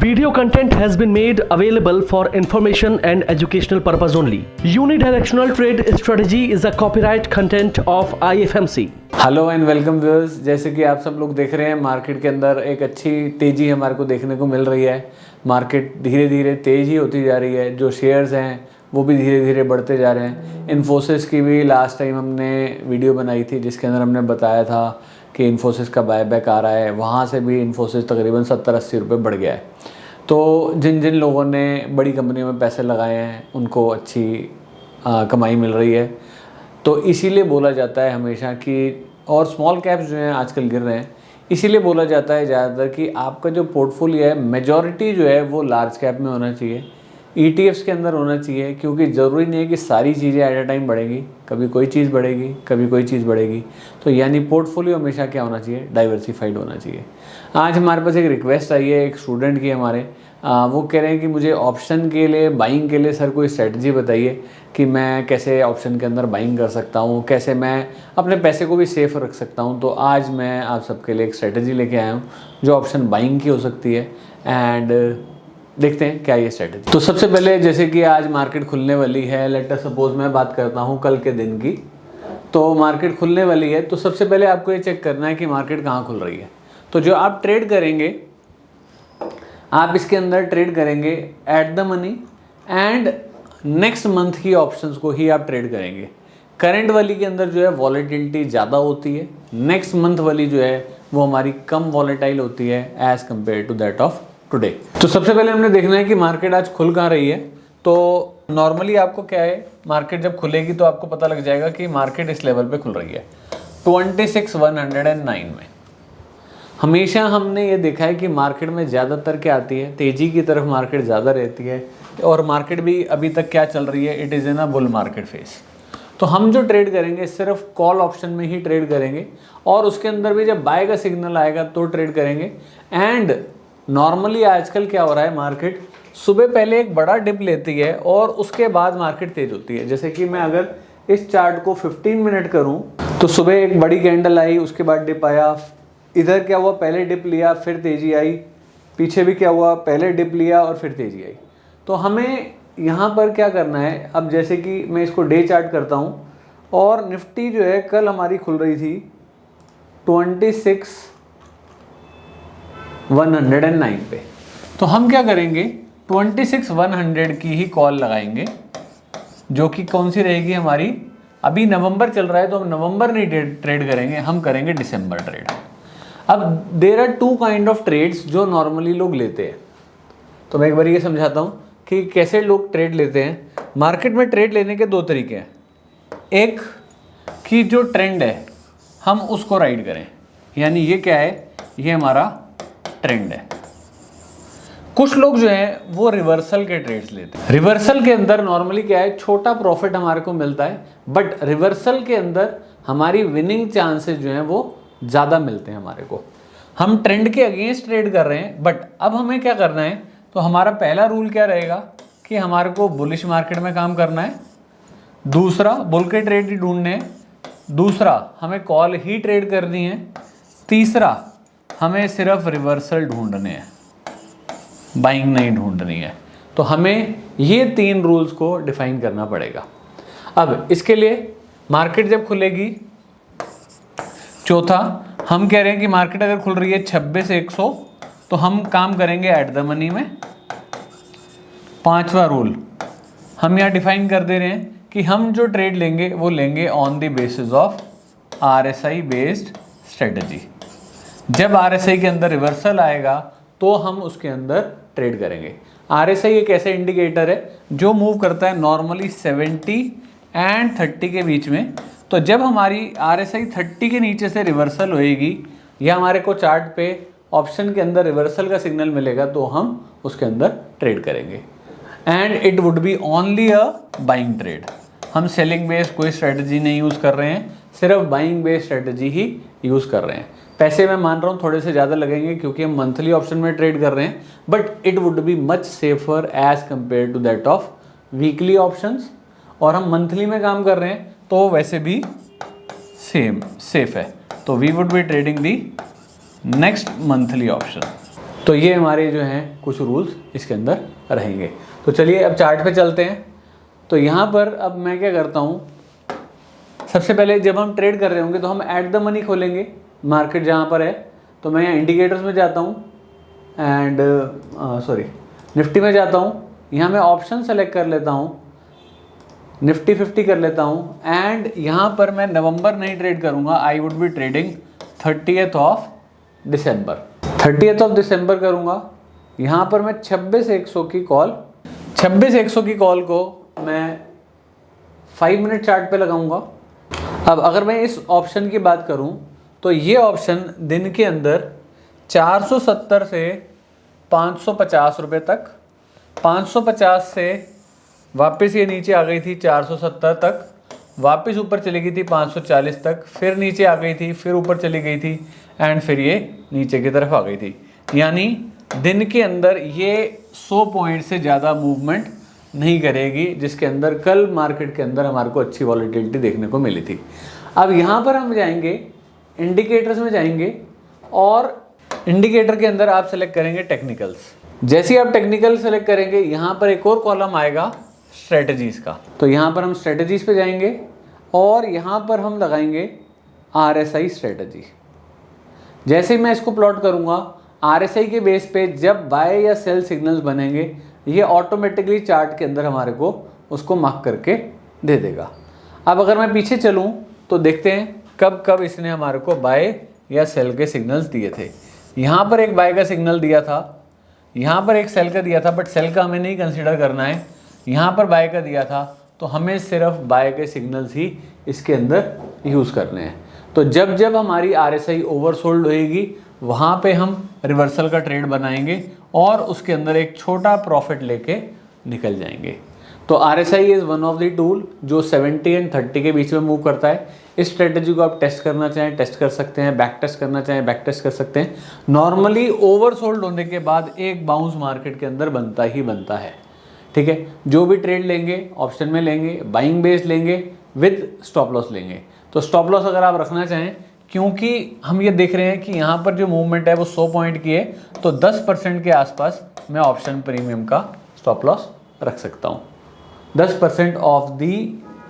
Video content has been made available for information and educational purpose only. Unidirectional trade strategy is a copyright content of IFMC. Hello and welcome viewers. जैसे कि आप सब लोग देख रहे हैं, market के अंदर एक अच्छी तेज़ी हमारे को देखने को मिल रही है। मार्केट धीरे धीरे तेज़ ही होती जा रही है। जो शेयर्स हैं वो भी धीरे धीरे बढ़ते जा रहे हैं। इन्फोसिस की भी लास्ट टाइम हमने वीडियो बनाई थी जिसके अंदर हमने बताया था कि इन्फोसिस का बायबैक आ रहा है। वहाँ से भी इन्फोसिस तकरीबन 70-80 रुपये बढ़ गया है। तो जिन जिन लोगों ने बड़ी कंपनियों में पैसे लगाए हैं उनको अच्छी कमाई मिल रही है। तो इसीलिए बोला जाता है हमेशा कि, और स्मॉल कैप्स जो हैं आजकल गिर रहे हैं, इसीलिए बोला जाता है ज़्यादातर कि आपका जो पोर्टफोलियो है मेजॉरिटी जो है वो लार्ज कैप में होना चाहिए, ETFs के अंदर होना चाहिए। क्योंकि ज़रूरी नहीं है कि सारी चीज़ें एट अ टाइम बढ़ेंगी, कभी कोई चीज़ बढ़ेगी, कभी कोई चीज़ बढ़ेगी। तो यानी पोर्टफोलियो हमेशा क्या होना चाहिए, डाइवर्सिफाइड होना चाहिए। आज हमारे पास एक रिक्वेस्ट आई है एक स्टूडेंट की हमारे, वो कह रहे हैं कि मुझे ऑप्शन के लिए, बाइंग के लिए सर कोई स्ट्रेटजी बताइए कि मैं कैसे ऑप्शन के अंदर बाइंग कर सकता हूँ, कैसे मैं अपने पैसे को भी सेफ रख सकता हूँ। तो आज मैं आप सबके लिए एक स्ट्रेटजी लेके आया हूँ जो ऑप्शन बाइंग की हो सकती है। एंड देखते हैं क्या ये स्ट्रेटजी। तो सबसे पहले जैसे कि आज मार्केट खुलने वाली है, लेट अस सपोज मैं बात करता हूँ कल के दिन की, तो मार्केट खुलने वाली है। तो सबसे पहले आपको ये चेक करना है कि मार्केट कहाँ खुल रही है। तो जो आप ट्रेड करेंगे, आप इसके अंदर ट्रेड करेंगे at the money and next month की ऑप्शंस को ही आप ट्रेड करेंगे। करंट वाली के अंदर जो है वॉलेटिलिटी ज़्यादा होती है, नेक्स्ट मंथ वाली जो है वो हमारी कम वॉलेटाइल होती है as compare to that of today. तो सबसे पहले हमने देखना है कि मार्केट आज खुल कहाँ रही है। तो नॉर्मली आपको क्या है, मार्केट जब खुलेगी तो आपको पता लग जाएगा कि मार्केट इस लेवल पे खुल रही है 26,109 में। हमेशा हमने ये देखा है कि मार्केट में ज़्यादातर क्या आती है, तेज़ी की तरफ मार्केट ज़्यादा रहती है। और मार्केट भी अभी तक क्या चल रही है, it is in a bull market face. तो हम जो ट्रेड करेंगे सिर्फ कॉल ऑप्शन में ही ट्रेड करेंगे, और उसके अंदर भी जब बाय का सिग्नल आएगा तो ट्रेड करेंगे। एंड नॉर्मली आजकल क्या हो रहा है, मार्केट सुबह पहले एक बड़ा डिप लेती है और उसके बाद मार्केट तेज़ होती है। जैसे कि मैं अगर इस चार्ट को 15 मिनट करूँ तो सुबह एक बड़ी कैंडल आई, उसके बाद डिप आया, इधर क्या हुआ, पहले डिप लिया फिर तेज़ी आई, पीछे भी क्या हुआ, पहले डिप लिया और फिर तेज़ी आई। तो हमें यहाँ पर क्या करना है, अब जैसे कि मैं इसको डे चार्ट करता हूँ और निफ्टी जो है कल हमारी खुल रही थी 26,109 पे। तो हम क्या करेंगे, 26,100 की ही कॉल लगाएंगे, जो कि कौन सी रहेगी हमारी, अभी नवंबर चल रहा है तो हम नवंबर नहीं ट्रेड करेंगे, हम करेंगे दिसंबर ट्रेड। अब there are two kind of trades जो नॉर्मली लोग लेते हैं। तो मैं एक बार ये समझाता हूँ कि कैसे लोग ट्रेड लेते हैं। मार्केट में ट्रेड लेने के दो तरीके हैं। एक कि जो ट्रेंड है हम उसको राइड करें, यानी ये क्या है, ये हमारा ट्रेंड है। कुछ लोग जो हैं वो रिवर्सल के ट्रेड्स लेते हैं। रिवर्सल के अंदर नॉर्मली क्या है, छोटा प्रॉफिट हमारे को मिलता है, बट रिवर्सल के अंदर हमारी विनिंग चांसेस जो हैं वो ज़्यादा मिलते हैं हमारे को। हम ट्रेंड के अगेंस्ट ट्रेड कर रहे हैं, बट अब हमें क्या करना है, तो हमारा पहला रूल क्या रहेगा कि हमारे को बुलिश मार्केट में काम करना है, दूसरा बुल के ट्रेड ही ढूंढने हैं, दूसरा हमें कॉल ही ट्रेड करनी है, तीसरा हमें सिर्फ रिवर्सल ढूंढने हैं, बाइंग नहीं ढूंढनी है। तो हमें ये 3 रूल्स को डिफाइन करना पड़ेगा। अब इसके लिए मार्केट जब खुलेगी, चौथा हम कह रहे हैं कि मार्केट अगर खुल रही है 26,100 तो हम काम करेंगे एट द मनी में। पांचवा रूल हम यहाँ डिफाइन कर दे रहे हैं कि हम जो ट्रेड लेंगे वो लेंगे on the basis of RSI based strategy. जब RSI के अंदर रिवर्सल आएगा तो हम उसके अंदर ट्रेड करेंगे। RSI एक ऐसा इंडिकेटर है जो मूव करता है नॉर्मली 70 एंड 30 के बीच में। तो जब हमारी RSI 30 के नीचे से रिवर्सल होएगी या हमारे को चार्ट पे ऑप्शन के अंदर रिवर्सल का सिग्नल मिलेगा तो हम उसके अंदर ट्रेड करेंगे। And it would B only a buying trade. हम सेलिंग बेस्ड कोई स्ट्रेटजी नहीं यूज़ कर रहे हैं, सिर्फ बाइंग बेस्ड स्ट्रेटजी ही यूज़ कर रहे हैं। पैसे मैं मान रहा हूँ थोड़े से ज़्यादा लगेंगे क्योंकि हम मंथली ऑप्शन में ट्रेड कर रहे हैं, but it would be much safer as compare to that of weekly options. और हम मंथली में काम कर रहे हैं तो वैसे भी सेफ है। तो we would be trading the next monthly option. तो ये हमारे जो हैं कुछ रूल्स इसके अंदर रहेंगे। तो चलिए अब चार्ट पे चलते हैं। तो यहाँ पर अब मैं क्या करता हूँ, सबसे पहले जब हम ट्रेड कर रहे होंगे तो हम एट द मनी खोलेंगे मार्केट जहाँ पर है। तो मैं यहाँ इंडिकेटर्स में जाता हूँ एंड निफ्टी में जाता हूँ। यहाँ मैं ऑप्शन सेलेक्ट कर लेता हूँ, निफ्टी 50 कर लेता हूँ एंड यहाँ पर मैं नवंबर नहीं ट्रेड करूँगा। I would be trading 30th of December, 30th of December करूँगा। यहाँ पर मैं 26,100 की कॉल, 26,100 की कॉल को मैं 5 मिनट चार्ट पे लगाऊंगा। अब अगर मैं इस ऑप्शन की बात करूं तो ये ऑप्शन दिन के अंदर 470 से 550 रुपये तक, 550 से वापस ये नीचे आ गई थी 470 तक, वापस ऊपर चली गई थी 540 तक, फिर नीचे आ गई थी, फिर ऊपर चली गई थी एंड फिर ये नीचे की तरफ आ गई थी। यानी दिन के अंदर ये 100 पॉइंट से ज़्यादा मूवमेंट नहीं करेगी, जिसके अंदर कल मार्केट के अंदर हमारे को अच्छी वॉलीटिलिटी देखने को मिली थी। अब यहाँ पर हम जाएंगे इंडिकेटर्स में जाएंगे और इंडिकेटर के अंदर आप सेलेक्ट करेंगे टेक्निकल्स। जैसे ही आप टेक्निकल सेलेक्ट करेंगे यहाँ पर एक और कॉलम आएगा स्ट्रेटजीज का। तो यहाँ पर हम स्ट्रेटजीज पे जाएंगे और यहाँ पर हम लगाएंगे RSI स्ट्रेटजी। जैसे ही मैं इसको प्लॉट करूँगा RSI के बेस पे जब बाय या सेल सिग्नल्स बनेंगे ये ऑटोमेटिकली चार्ट के अंदर हमारे को उसको मार्क करके दे देगा। अब अगर मैं पीछे चलूँ तो देखते हैं कब कब इसने हमारे को बाय या सेल के सिग्नल्स दिए थे। यहाँ पर एक बाय का सिग्नल दिया था, यहाँ पर एक सेल का दिया था, बट सेल का हमें नहीं कंसिडर करना है। यहाँ पर बाय का दिया था तो हमें सिर्फ बाय के सिग्नल्स ही इसके अंदर यूज़ करने हैं। तो जब जब हमारी RSI ओवरसोल्ड होएगी वहाँ पे हम रिवर्सल का ट्रेड बनाएंगे और उसके अंदर एक छोटा प्रॉफिट लेके निकल जाएंगे। तो RSI is one of the tool जो 70 एंड 30 के बीच में मूव करता है। इस स्ट्रेटजी को आप टेस्ट करना चाहें टेस्ट कर सकते हैं, बैक टेस्ट करना चाहें बैक टेस्ट कर सकते हैं। नॉर्मली ओवरसोल्ड होने के बाद एक बाउंस मार्केट के अंदर बनता ही बनता है। ठीक है, जो भी ट्रेड लेंगे ऑप्शन में लेंगे, बाइंग बेस लेंगे, विद स्टॉप लॉस लेंगे। तो स्टॉप लॉस अगर आप रखना चाहें, क्योंकि हम ये देख रहे हैं कि यहाँ पर जो मूवमेंट है वो 100 पॉइंट की है, तो 10% के आसपास मैं ऑप्शन प्रीमियम का स्टॉप लॉस रख सकता हूँ। 10% ऑफ दी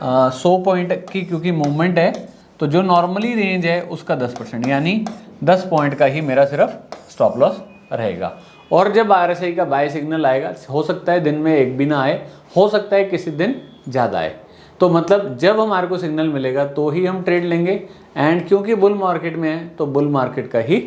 100 पॉइंट की क्योंकि मूवमेंट है, तो जो नॉर्मली रेंज है उसका 10%, यानी 10 पॉइंट का ही मेरा सिर्फ स्टॉप लॉस रहेगा। और जब RSI का बाय सिग्नल आएगा, हो सकता है दिन में एक भी ना आए, हो सकता है किसी दिन ज़्यादा आए, तो मतलब जब हमारे को सिग्नल मिलेगा तो ही हम ट्रेड लेंगे। एंड क्योंकि बुल मार्केट में है तो बुल मार्केट का ही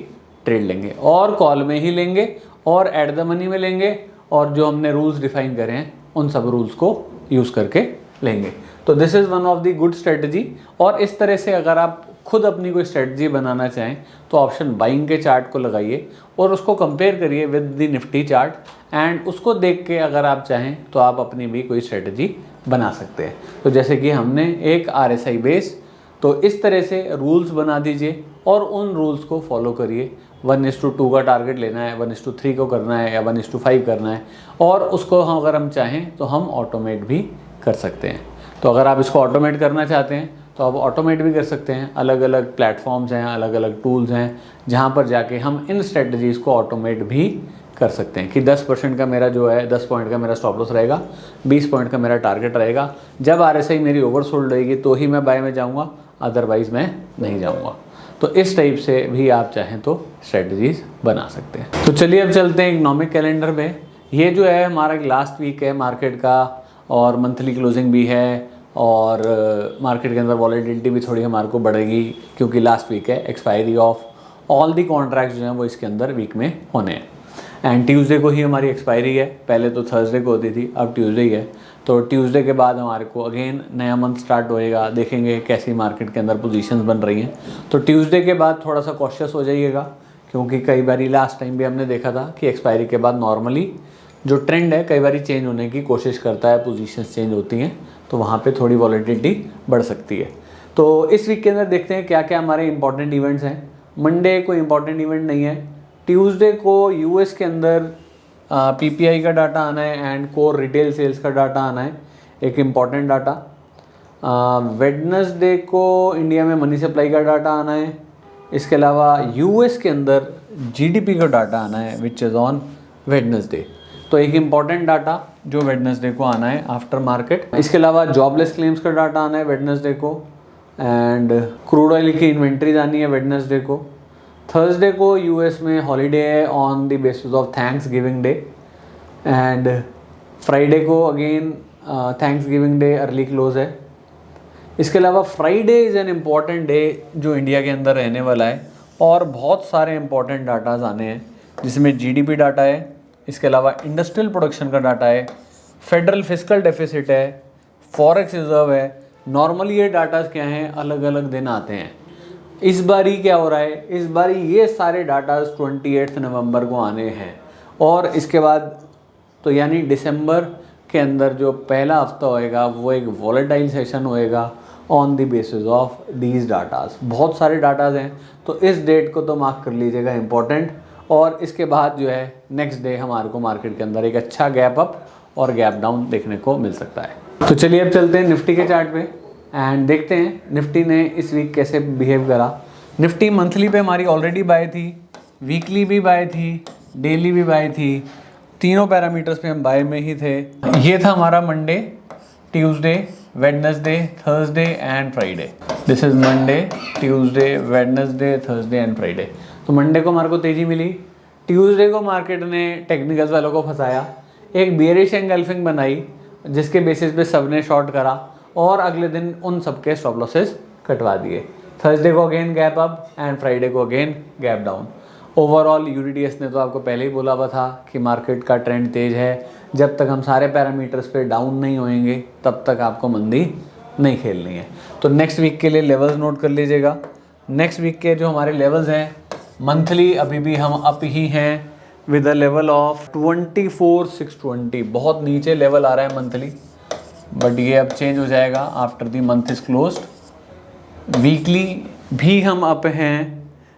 ट्रेड लेंगे और कॉल में ही लेंगे और एट द मनी में लेंगे और जो हमने रूल्स डिफाइन करे हैं उन सब रूल्स को यूज़ करके लेंगे। तो this is one of the good strategy. और इस तरह से अगर आप खुद अपनी कोई स्ट्रेटजी बनाना चाहें तो ऑप्शन बाइंग के चार्ट को लगाइए और उसको कंपेयर करिए with the Nifty chart and उसको देख के अगर आप चाहें तो आप अपनी भी कोई स्ट्रेटजी बना सकते हैं। तो जैसे कि हमने एक RSI बेस, तो इस तरह से रूल्स बना दीजिए और उन रूल्स को फॉलो करिए। 1:2 का टारगेट लेना है, 1:3 को करना है या 1:5 करना है, और उसको हम अगर हम चाहें तो हम ऑटोमेट भी कर सकते हैं। तो अगर आप इसको ऑटोमेट करना चाहते हैं तो आप ऑटोमेट भी कर सकते हैं। अलग अलग प्लेटफॉर्म्स हैं, अलग अलग टूल्स हैं जहाँ पर जाके हम इन स्ट्रेटजीज़ को ऑटोमेट भी कर सकते हैं कि 10% का मेरा जो है 10 पॉइंट का मेरा स्टॉप लॉस रहेगा, 20 पॉइंट का मेरा टारगेट रहेगा। जब RSI मेरी ओवरसोल्ड रहेगी तो ही मैं बाय में जाऊँगा, अदरवाइज़ मैं नहीं जाऊँगा। तो इस टाइप से भी आप चाहें तो स्ट्रेटजीज बना सकते हैं। तो चलिए अब चलते हैं इकोनॉमिक कैलेंडर में। ये जो है हमारा लास्ट वीक है मार्केट का और मंथली क्लोजिंग भी है और मार्केट के अंदर वॉलेटिलिटी भी थोड़ी हमारे को बढ़ेगी क्योंकि लास्ट वीक है। Expiry of all the contracts जो हैं वो इसके अंदर वीक में होने हैं एंड ट्यूसडे को ही हमारी एक्सपायरी है। पहले तो थर्सडे को होती थी, अब ट्यूसडे ही है। तो ट्यूसडे के बाद हमारे को अगेन नया मंथ स्टार्ट होएगा, देखेंगे कैसी मार्केट के अंदर पोजीशंस बन रही हैं। तो ट्यूसडे के बाद थोड़ा सा कॉशियस हो जाइएगा क्योंकि कई बारी लास्ट टाइम भी हमने देखा था कि एक्सपायरी के बाद नॉर्मली जो ट्रेंड है कई बारी चेंज होने की कोशिश करता है, पोजीशंस चेंज होती हैं तो वहाँ पे थोड़ी वॉलेटिलिटी बढ़ सकती है। तो इस वीक के अंदर देखते हैं क्या क्या हमारे इंपॉर्टेंट इवेंट्स हैं। मंडे कोई इंपॉर्टेंट इवेंट नहीं है। ट्यूसडे को यूएस के अंदर PPI का डाटा आना है एंड कोर रिटेल सेल्स का डाटा आना है, एक इम्पॉर्टेंट डाटा। वेडनेसडे को इंडिया में मनी सप्लाई का डाटा आना है इसके अलावा यूएस के अंदर जीडीपी का डाटा आना है विच इज़ ऑन वेडनेसडे। तो एक इम्पॉर्टेंट डाटा जो वेडनेसडे को आना है आफ्टर मार्केट। इसके अलावा जॉबलेस क्लेम्स का डाटा आना है वेडनेसडे को, एंड क्रूड ऑयल की इन्वेंट्रीज आनी है वेडनेसडे को। थर्सडे को यूएस में हॉलीडे है on the basis of Thanksgiving day, and Friday को again Thanksgiving day early close है। इसके अलावा Friday is an important day जो इंडिया के अंदर रहने वाला है, और बहुत सारे इंपॉर्टेंट डाटाज आने हैं जिसमें जीडीपी डाटा है, इसके अलावा इंडस्ट्रियल प्रोडक्शन का डाटा है, फेडरल फिस्कल डेफिसिट है, फॉरेक्स रिजर्व है। नॉर्मली ये डाटाज क्या हैं, अलग अलग दिन आते हैं। इस बारी क्या हो रहा है, इस बारी ये सारे डाटाज 28 नवंबर को आने हैं, और इसके बाद तो यानी दिसंबर के अंदर जो पहला हफ्ता होएगा वो एक वॉलेटाइल सेशन होएगा on the basis of these datas. बहुत सारे डाटाज हैं, तो इस डेट को तो मार्क कर लीजिएगा इम्पोर्टेंट। और इसके बाद जो है नेक्स्ट डे हमारे को मार्केट के अंदर एक अच्छा गैप अप और गैप डाउन देखने को मिल सकता है। तो चलिए अब चलते हैं निफ्टी के चार्ट पे एंड देखते हैं निफ्टी ने इस वीक कैसे बिहेव करा। निफ्टी मंथली पे हमारी ऑलरेडी बाय थी, वीकली भी बाय थी, डेली भी बाय थी, तीनों पैरामीटर्स पे हम बाय में ही थे। ये था हमारा Monday, Tuesday, Wednesday, Thursday and Friday. This is Monday, Tuesday, Wednesday, Thursday and Friday. तो मंडे को हमारे को तेजी मिली, ट्यूसडे को मार्केट ने टेक्निकल्स वालों को फंसाया, एक बेयरिश एंगल्फिंग बनाई जिसके बेसिस पे सबने शॉर्ट करा, और अगले दिन उन सबके स्टॉप लॉसेस कटवा दिए। थर्सडे को again gap up and Friday को अगेन गैप डाउन। ओवरऑल यूडीएस ने तो आपको पहले ही बोला हुआ था कि मार्केट का ट्रेंड तेज है, जब तक हम सारे पैरामीटर्स पे डाउन नहीं होएंगे तब तक आपको मंदी नहीं खेलनी है। तो नेक्स्ट वीक के लिए लेवल्स नोट कर लीजिएगा। नेक्स्ट वीक के जो हमारे लेवल्स हैं, मंथली अभी भी हम अप ही हैं विद अ लेवल ऑफ 24,620। बहुत नीचे लेवल आ रहा है मंथली, बट ये अब चेंज हो जाएगा after the month is closed. Weekly भी हम अप हैं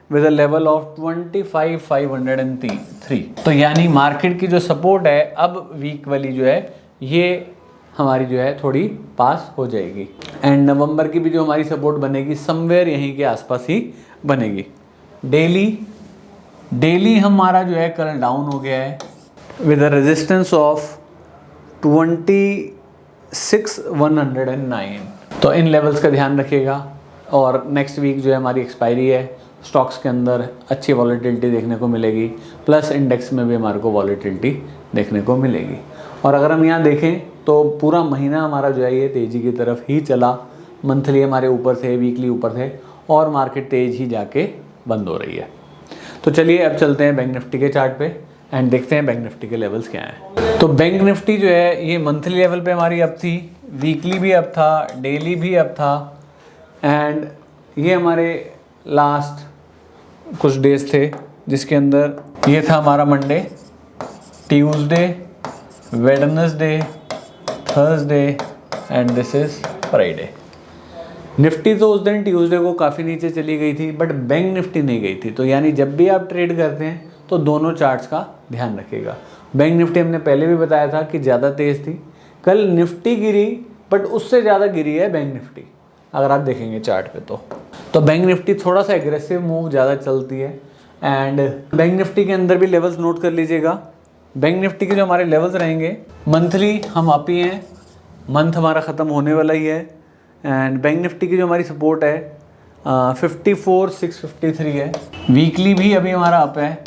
विद अ लेवल ऑफ 25,503। तो यानी मार्केट की जो सपोर्ट है अब वीक वाली जो है ये हमारी जो है थोड़ी पास हो जाएगी, एंड नवंबर की भी जो हमारी सपोर्ट बनेगी समवेयर यहीं के आसपास ही बनेगी। डेली हमारा जो है कल डाउन हो गया है विद अ रेजिस्टेंस ऑफ 26,109। तो इन लेवल्स का ध्यान रखिएगा। और नेक्स्ट वीक जो है हमारी एक्सपायरी है, स्टॉक्स के अंदर अच्छी वॉलेटिलिटी देखने को मिलेगी, प्लस इंडेक्स में भी हमारे को वॉलेटिलिटी देखने को मिलेगी। और अगर हम यहाँ देखें तो पूरा महीना हमारा जो है ये तेज़ी की तरफ ही चला। मंथली हमारे ऊपर थे, वीकली ऊपर थे, और मार्केट तेज ही जाके बंद हो रही है। तो चलिए अब चलते हैं बैंक निफ्टी के चार्ट पे एंड देखते हैं बैंक निफ्टी के लेवल्स क्या हैं। तो बैंक निफ्टी जो है ये मंथली लेवल पे हमारी अप थी, वीकली भी अप था, डेली भी अप था, एंड ये हमारे लास्ट कुछ डेज थे जिसके अंदर ये था हमारा Monday, Tuesday, Wednesday, Thursday and this is Friday. Nifty तो उस दिन ट्यूसडे को काफ़ी नीचे चली गई थी, बट बैंक निफ्टी नहीं गई थी। तो यानी जब भी आप ट्रेड करते हैं तो दोनों चार्ट्स का ध्यान रखिएगा। बैंक निफ्टी हमने पहले भी बताया था कि ज़्यादा तेज़ थी, कल निफ्टी गिरी बट उससे ज़्यादा गिरी है बैंक निफ्टी अगर आप देखेंगे चार्ट पे। तो बैंक निफ्टी थोड़ा सा एग्रेसिव मूव ज़्यादा चलती है, एंड बैंक निफ्टी के अंदर भी लेवल्स नोट कर लीजिएगा। बैंक निफ्टी के जो हमारे लेवल्स रहेंगे, मंथली हम अप ही हैं, मंथ हमारा ख़त्म होने वाला ही है, एंड बैंक निफ्टी की जो हमारी सपोर्ट है 54,653 है। वीकली भी अभी हमारा अप है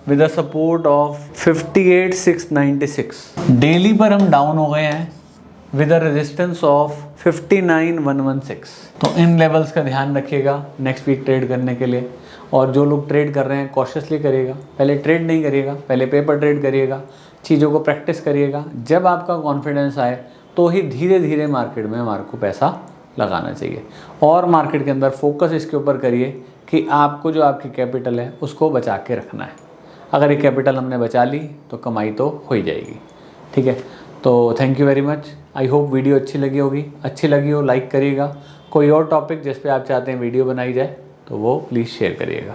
with a support of 58,696। Daily पर हम डाउन हो गए हैं विद अ रेजिस्टेंस ऑफ 59,116। तो इन लेवल्स का ध्यान रखिएगा नेक्स्ट वीक ट्रेड करने के लिए। और जो लोग ट्रेड कर रहे हैं कॉशियसली करिएगा, पहले ट्रेड नहीं करिएगा, पहले पेपर ट्रेड करिएगा, चीज़ों को प्रैक्टिस करिएगा। जब आपका कॉन्फिडेंस आए तो ही धीरे धीरे मार्केट में हमारे को पैसा लगाना चाहिए, और मार्केट के अंदर फोकस इसके ऊपर करिए कि आपको जो आपकी कैपिटल है उसको बचा के रखना है। अगर ये कैपिटल हमने बचा ली तो कमाई तो हो ही जाएगी। ठीक है, तो thank you very much. I hope video अच्छी लगी होगी। अच्छी लगी हो लाइक करिएगा। कोई और टॉपिक जिस पे आप चाहते हैं वीडियो बनाई जाए तो वो प्लीज़ शेयर करिएगा।